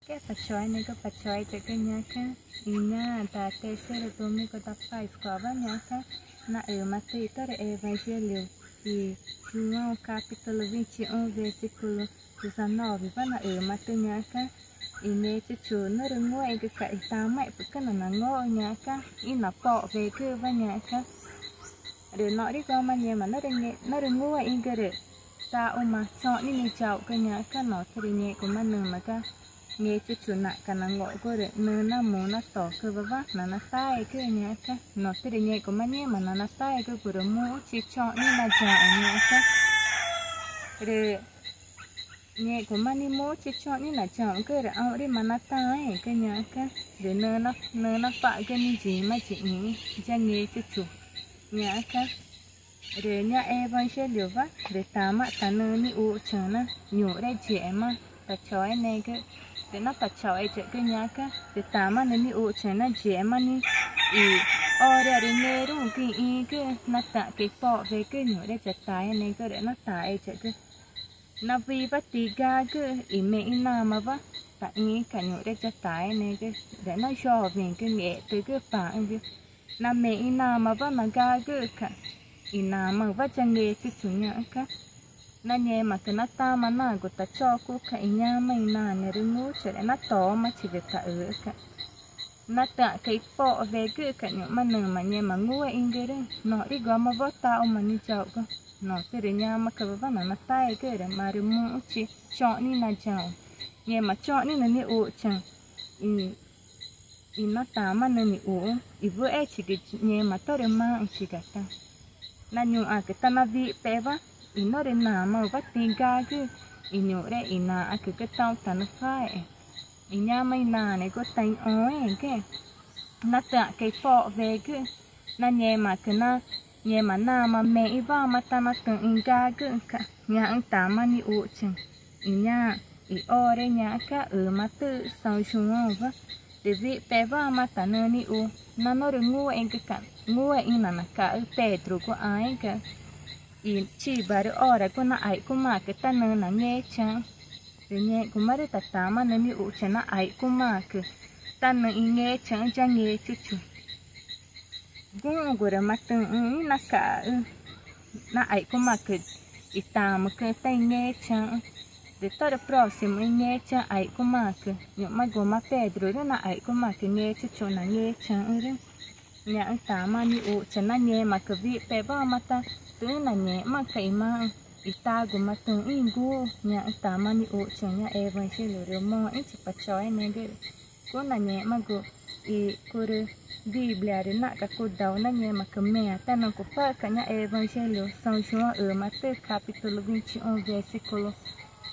cái bạch chói này có bạch chói cho cái nhà cái nhà ta tê xe được tôi mới có tập phải sửa vào nhà cái na ở mà tê tới evangelho e João capítulo 21 versículo 19 vai na ở mà tê nhà cái ini cucu nó đừng ngồi cái ta mẹ bữa cái là ngồi nhà cái in nó bỏ về cứ vào nhà cái để nói đi con mà nhà mà nó đừng ngồi in cái được ta ôm mà chọn đi mình chậu cái nhà cái nó thì nhẹ của mình nương mà cái nghe cucu nãy cái nó ngồi coi được nương nó muốn nó tỏ cái vắt nó tay cái nhà cái nó thì nhẹ của mình nhẹ mà nó tay cái của mua chỉ chọn đi mà chọn nhà cái để nhẹ của mình đi mua chỉ chọn như là chọn cái để ao đi mà nó tay cái nhà cái để nương nó phải cái gì mà chị nghĩ cho nghe cucu nhà cái để nhà evangelho vắt để ta mà ta nơi ní u chờ nó nhổ đây trẻ mà ta chói này cái để nó ta chói chạy cái nhà cái để ta mà nơi ní u chờ nó trẻ mà ní ở đây để nghe đúng cái nó ta cái bỏ về cái nhổ đây chạy tay này cái để nó tay chạy cái nó vi vắt tì ga cái mẹ nào mà vắt ta ý cả nhổ đây chạy tay này cái để nó cho về cái nghệ từ cái phản cái nó mẹ nào mà vắt mà ga cái cả ina mà vắt chân nghề cái chủ nhà cái nó nhẹ mà cái nó ta mà nó của ta cho cô cái nhà mày nà này đừng ngủ cho nó to mà chỉ việc cả ở cái nó tạ cái bỏ về cái những mà nương mà nhẹ mà ngủ in cái đấy nó đi gom mà vót tao mà như chậu cơ nó cái để nhà mà cái vắt nó tay cái để mà đừng ngủ chỉ chọn đi là chậu nhẹ mà chọn đi là như ủ chẳng nó ta mà nên ủ vừa ấy chỉ cái nhẹ mà tao để mang chỉ cả ta na nhung cái ta na vi pe va nó đến nào mà vắt tiền ga cứ nhung đấy ina cái tao ta nó phải nhà mày nà này có tay ói cái nó tạ cái phọ về cứ na nhẹ mà cái na nhẹ mà na mà mẹ va mà ta nó tưởng ga cứ nhà anh ta mà đi ụ chừng nhà o đấy nhà cả mà tự sao xuống va để vị pe va mà ta nơi đi ụ nó được ngu anh cái cạnh ngu anh là cả Pedro của ai cả chỉ bảo được ora của nó ai của mà cái ta nơi là nghe chăng để nghe của mà được ta mà nơi ụ chăng nó ai của mà cái ta nơi nghe chăng chăng nghe chút chút cũng của nó mắt tưởng nó cả nó ai của mà cái ta mà cái tay nghe chăng để tới được próximo nghe chăng ai của mà cái nhưng mà của mà Pedro đó là ai của mà cái nghe chút chút là nghe chăng đấy nhà anh ta mà đi ủ cho nó nhẹ mà cái vị bé bao mà ta tưởng là nhẹ mà cái mà ta cũng mà tưởng in gu nhà anh ta mà đi ủ cho nhà evangelho rồi mà ít chỉ bắt chói này cái cũng là nhẹ mà cô cô Biblia đấy nãy các cô đào nó nhẹ mà cái mẹ ta nó cũng phải cả nhà evangelho São João ở Mateus capítulo 21 versículo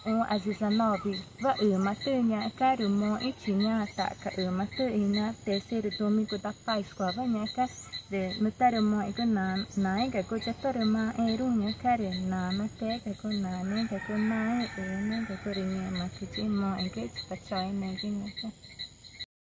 1 a 19 và ở Mateus nhà cái rồi mà ít chỉ nhà tại cả ở Mateus nhà terceiro domingo da Páscoa và nhà cái để người ta được mọi cái nãy cái cô chắc tôi mà luôn nhà cái để nó té cái cô nên cái cô nãy ở nên cái cô nhà mà cái mọi cái bắt chói này cái nhà cái